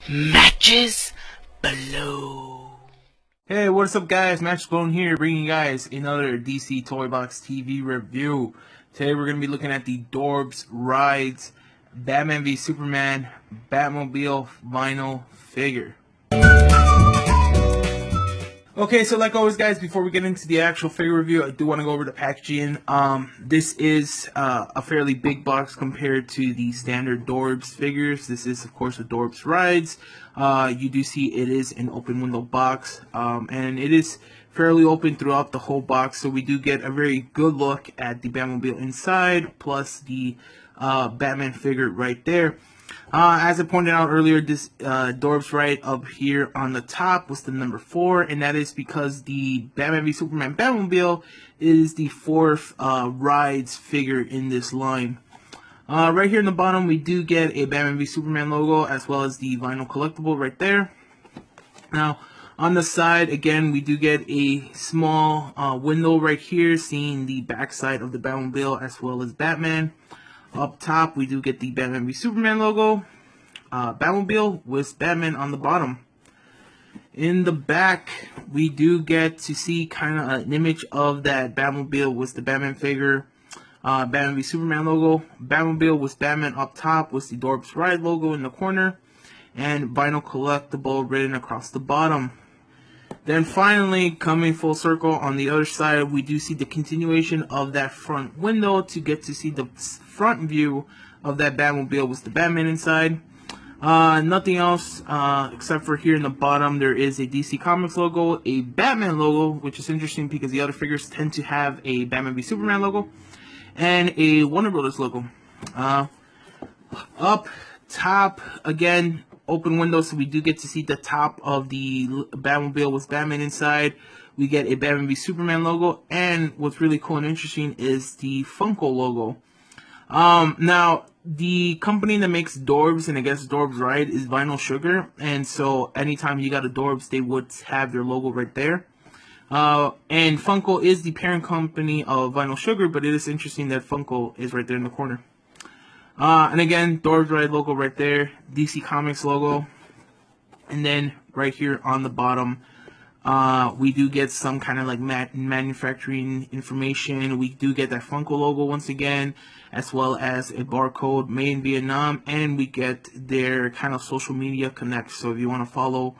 Matches Balone. Hey, what's up guys? Balone here, bringing you guys another DC Toy Box TV review. Today we're going to be looking at the Dorbz Ridez Batman v Superman Batmobile vinyl figure. Okay, so like always guys, before we get into the actual figure review, I do want to go over the packaging. This is a fairly big box compared to the standard Dorbz figures. This is of course a Dorbz Ridez. You do see it is an open window box, and it is fairly open throughout the whole box, so we do get a very good look at the Batmobile inside, plus the Batman figure right there. As I pointed out earlier, this Dorbz right up here on the top was the number 4, and that is because the Batman v Superman Batmobile is the 4th Ridez figure in this line. Right here in the bottom, we do get a Batman v Superman logo, as well as the vinyl collectible right there. Now, on the side, again, we do get a small window right here, seeing the backside of the Batmobile, as well as Batman. Up top, we do get the Batman v Superman logo, Batmobile with Batman on the bottom. In the back, we do get to see kind of an image of that Batmobile with the Batman figure, Batman v Superman logo, Batmobile with Batman up top with the Dorbz Ridez logo in the corner, and vinyl collectible written across the bottom. Then finally, coming full circle on the other side, we do see the continuation of that front window to get to see the front view of that Batmobile with the Batman inside. Nothing else except for here in the bottom, there is a DC Comics logo, a Batman logo, which is interesting because the other figures tend to have a Batman v Superman logo, and a Warner Brothers logo. Up top, again, open window, so we do get to see the top of the Batmobile with Batman inside. We get a Batman v Superman logo, and what's really cool and interesting is the Funko logo. Now, the company that makes Dorbz, and I guess Dorbz Ridez, is Vinyl Sugar, and so anytime you got a Dorbz, they would have their logo right there. And Funko is the parent company of Vinyl Sugar, but it is interesting that Funko is right there in the corner. And again, Dorbz Ridez logo right there, DC Comics logo, and then right here on the bottom, we do get some kind of like manufacturing information. We do get that Funko logo once again, as well as a barcode made in Vietnam, and we get their kind of social media connect. So if you want to follow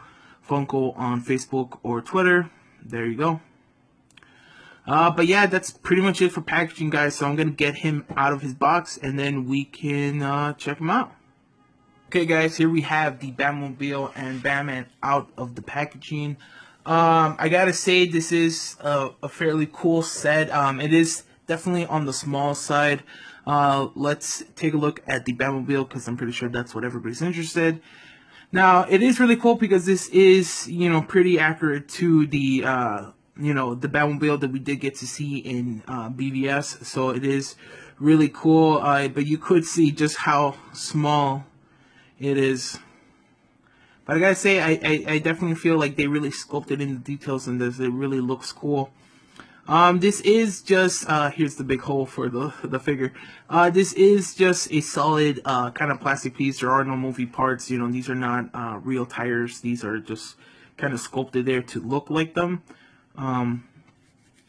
Funko on Facebook or Twitter, there you go. But yeah, that's pretty much it for packaging, guys. So I'm going to get him out of his box, and then we can check him out. Okay, guys, here we have the Batmobile and Batman out of the packaging. I gotta say, this is a fairly cool set. It is definitely on the small side. Let's take a look at the Batmobile, because I'm pretty sure that's what everybody's interested. Now, it is really cool because this is, pretty accurate to the the Batmobile that we did get to see in BVS, so it is really cool, but you could see just how small it is. But I gotta say, I definitely feel like they really sculpted in the details in this. It really looks cool. This is just, here's the big hole for the figure. This is just a solid kind of plastic piece. There are no movie parts, these are not real tires. These are just kind of sculpted there to look like them. I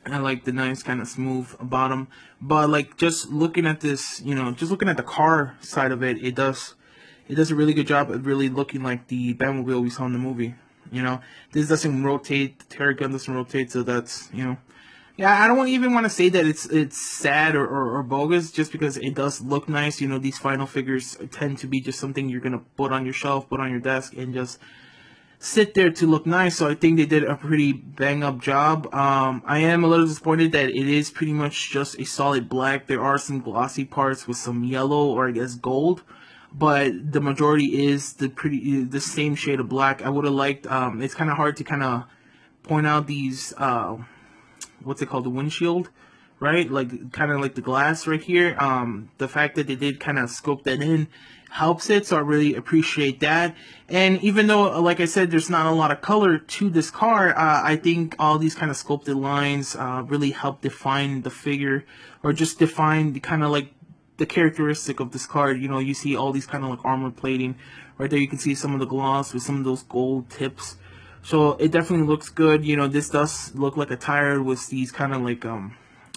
like the nice kind of smooth bottom, but like just looking at this, just looking at the car side of it, it does a really good job of really looking like the Batmobile we saw in the movie. This doesn't rotate, the Terra gun doesn't rotate, so that's, yeah, I don't even want to say that it's sad or bogus, just because it does look nice. These final figures tend to be just something you're gonna put on your shelf, put on your desk, and just sit there to look nice. So I think they did a pretty bang up job. I am a little disappointed that it is pretty much just a solid black. There are some glossy parts with some yellow, or I guess gold, but the majority is the same shade of black. I would have liked, it's kind of hard to kind of point out these what's it called, the windshield, right? Like kind of like the glass right here. The fact that they did kind of scope that in helps it, so I really appreciate that. And even though, like I said, there's not a lot of color to this car, I think all these kind of sculpted lines really help define the figure, or just define the kind of like the characteristic of this car. You see all these kind of like armor plating Right there you can see some of the gloss with some of those gold tips. So it definitely looks good. You know, this does look like a tire with these kind of like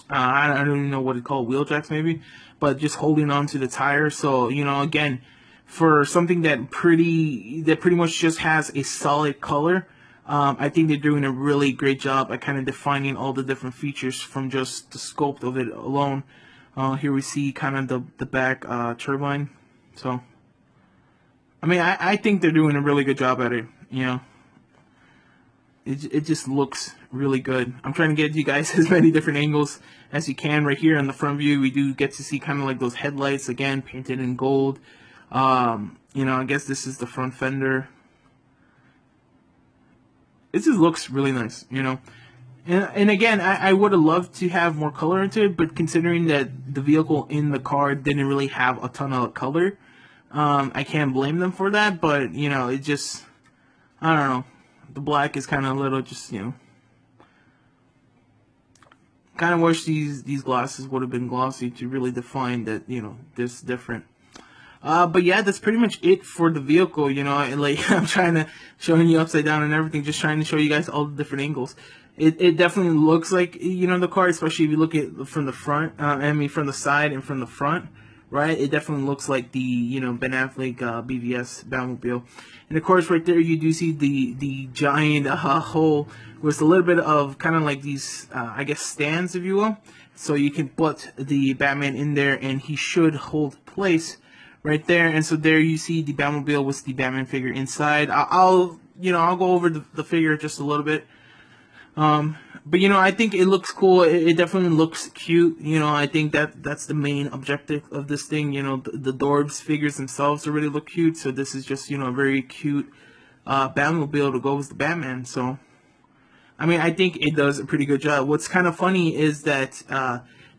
I don't even know what it's called, wheel jacks maybe, but just holding on to the tire. So, you know, again, for something that pretty much just has a solid color, I think they're doing a really great job at kind of defining all the different features from just the scope of it alone. Here we see kind of the back turbine. So, I mean, I think they're doing a really good job at it, you know. It just looks really good. I'm trying to get you guys as many different angles as you can. Right here on the front view, we do get to see kind of like those headlights again, painted in gold. You know, I guess this is the front fender. It just looks really nice, you know. And again, I would have loved to have more color into it, but considering that the vehicle in the car didn't really have a ton of color, I can't blame them for that. But, you know, it just, I don't know. The black is kind of a little just, you know, kind of wish these glasses would have been glossy to really define that, you know, this different. But yeah, that's pretty much it for the vehicle, you know. Like, I'm trying to, showing you upside down and everything, just trying to show you guys all the different angles. It definitely looks like, you know, the car, especially if you look at from the front, I mean, from the side and from the front, right? It definitely looks like the, you know, Ben Affleck BVS Batmobile. And of course, right there, you do see the giant hole with a little bit of kind of like these, I guess, stands, if you will. So you can put the Batman in there, and he should hold place right there. And so there you see the Batmobile with the Batman figure inside. I'll go over the figure just a little bit. But you know, I think it looks cool. It definitely looks cute. You know, I think that's the main objective of this thing. You know, the Dorbz figures themselves already look cute. So this is just, you know, a very cute Batmobile to go with the Batman. So, I mean, I think it does a pretty good job. What's kind of funny is that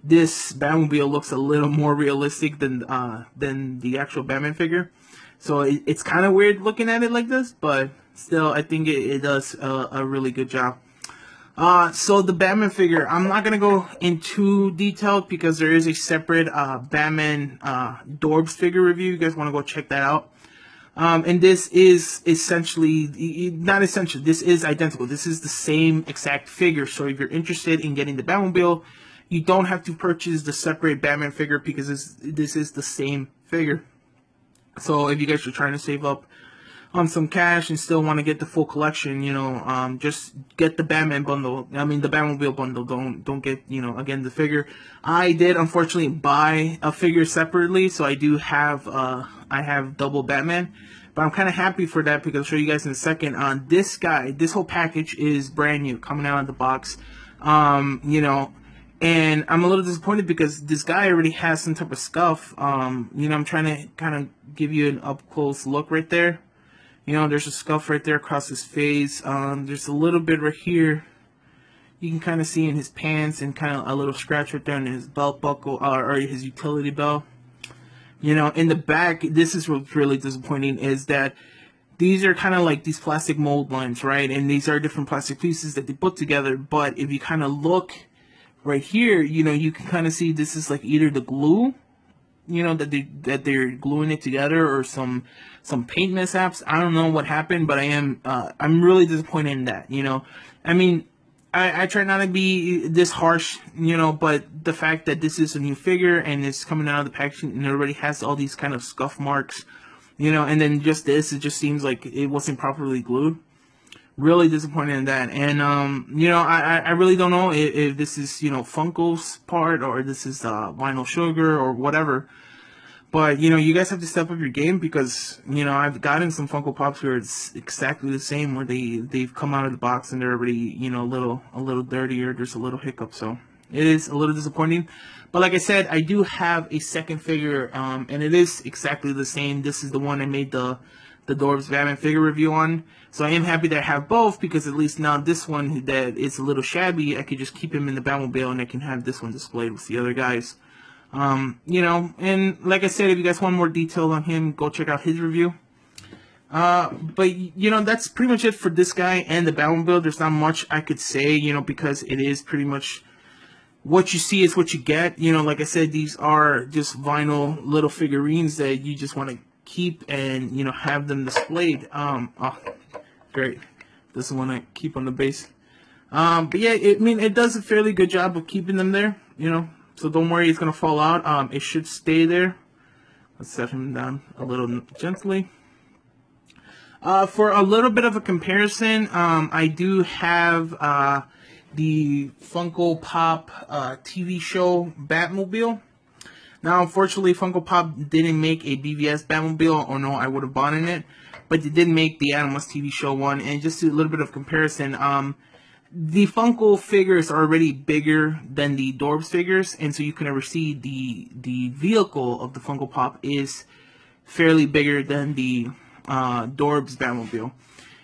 this Batmobile looks a little more realistic than the actual Batman figure. So it's kind of weird looking at it like this, but still, I think it does a really good job. So the Batman figure, I'm not gonna go into detail because there is a separate Batman Dorbz figure review. You guys want to go check that out. And this is essentially, not essentially, this is identical. This is the same exact figure. So if you're interested in getting the Batmobile, you don't have to purchase the separate Batman figure because this is the same figure. So if you guys are trying to save up on some cash and still want to get the full collection, you know, just get the Batman bundle. I mean, the Batmobile bundle. Don't get, you know, again, the figure. I did unfortunately buy a figure separately, so I do have I have double Batman, but I'm kind of happy for that because I'll show you guys in a second. This guy, this whole package is brand new, coming out of the box. You know, and I'm a little disappointed because this guy already has some type of scuff. You know, I'm trying to kind of give you an up close look right there. You know, there's a scuff right there across his face. There's a little bit right here. You can kind of see in his pants and kind of a little scratch right there in his belt buckle or his utility belt. You know, in the back, this is what's really disappointing is that these are kind of like these plastic mold lines, right? And these are different plastic pieces that they put together. But if you kind of look right here, you know, you can kind of see this is like either the glue, you know, that they're gluing it together, or some paint mishaps. I don't know what happened, but I'm really disappointed in that. You know, I mean, I try not to be this harsh, you know, but the fact that this is a new figure and it's coming out of the packaging and it already has all these kind of scuff marks, you know, and then just this, it just seems like it wasn't properly glued. Really disappointed in that. And you know, I really don't know if this is, you know, Funko's part or this is vinyl sugar or whatever. But, you know, you guys have to step up your game because, you know, I've gotten some Funko Pops where it's exactly the same, where they've come out of the box and they're already, you know, a little dirtier. There's a little hiccup, so it is a little disappointing. But like I said, I do have a second figure, and it is exactly the same. This is the one I made the Dorbz Batman figure review on. So I am happy that I have both, because at least now this one that is a little shabby, I could just keep him in the Batmobile and I can have this one displayed with the other guys. You know, and like I said, if you guys want more detail on him, go check out his review. But, you know, that's pretty much it for this guy and the Batmobile. There's not much I could say, you know, because it is pretty much what you see is what you get. You know, like I said, these are just vinyl little figurines that you just want to keep and, you know, have them displayed. Oh, great. This is one I keep on the base. But yeah, I mean, it does a fairly good job of keeping them there, you know, so don't worry, it's gonna fall out. It should stay there. Let's set him down a little gently. For a little bit of a comparison, I do have the Funko Pop TV show Batmobile. Now, unfortunately, Funko Pop didn't make a BVS Batmobile, or no, I would have bought in it, but they did make the Animals TV show one. And just a little bit of comparison, the Funko figures are already bigger than the Dorbz figures, and so you can never see the vehicle of the Funko Pop is fairly bigger than the Dorbz Batmobile.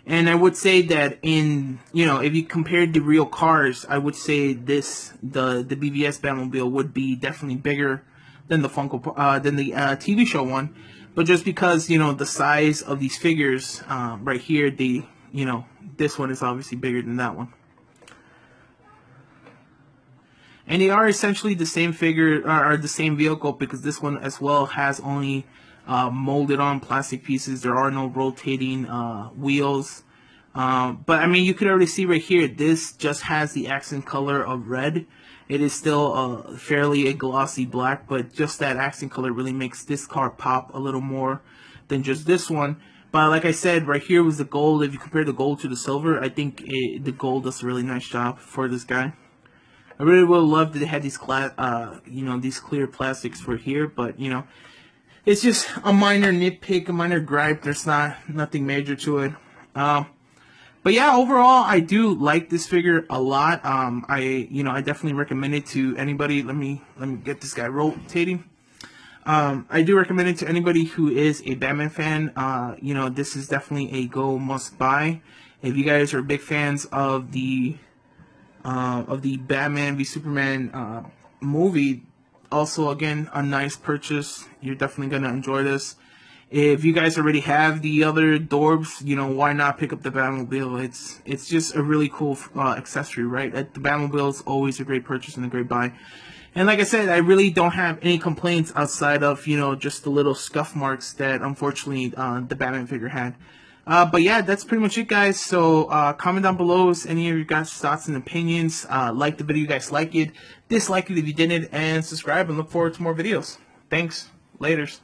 And I would say that in, you know, if you compared the real cars, I would say the BVS Batmobile would be definitely bigger than the TV show one. But just because, you know, the size of these figures right here, you know, this one is obviously bigger than that one. And they are essentially the same figure, or the same vehicle, because this one as well has only molded on plastic pieces. There are no rotating wheels. But I mean, you can already see right here, this just has the accent color of red. It is still fairly a glossy black, but just that accent color really makes this car pop a little more than just this one. But like I said, right here was the gold. If you compare the gold to the silver, I think the gold does a really nice job for this guy. I really would love that they had these you know, these clear plastics for here, but you know, it's just a minor nitpick, a minor gripe. There's nothing major to it. But yeah, overall, I do like this figure a lot. I definitely recommend it to anybody. Let me get this guy rotating. I do recommend it to anybody who is a Batman fan. You know, this is definitely a go must buy. If you guys are big fans of the Batman v Superman movie, also again a nice purchase. You're definitely gonna enjoy this. If you guys already have the other Dorbz, you know, why not pick up the Batmobile? It's just a really cool accessory, right? The Batmobile is always a great purchase and a great buy. And like I said, I really don't have any complaints outside of, you know, just the little scuff marks that unfortunately the Batman figure had. But yeah, that's pretty much it, guys. So comment down below any of your guys' thoughts and opinions. Like the video, you guys like it. Dislike it if you didn't, and subscribe, and look forward to more videos. Thanks. Laters.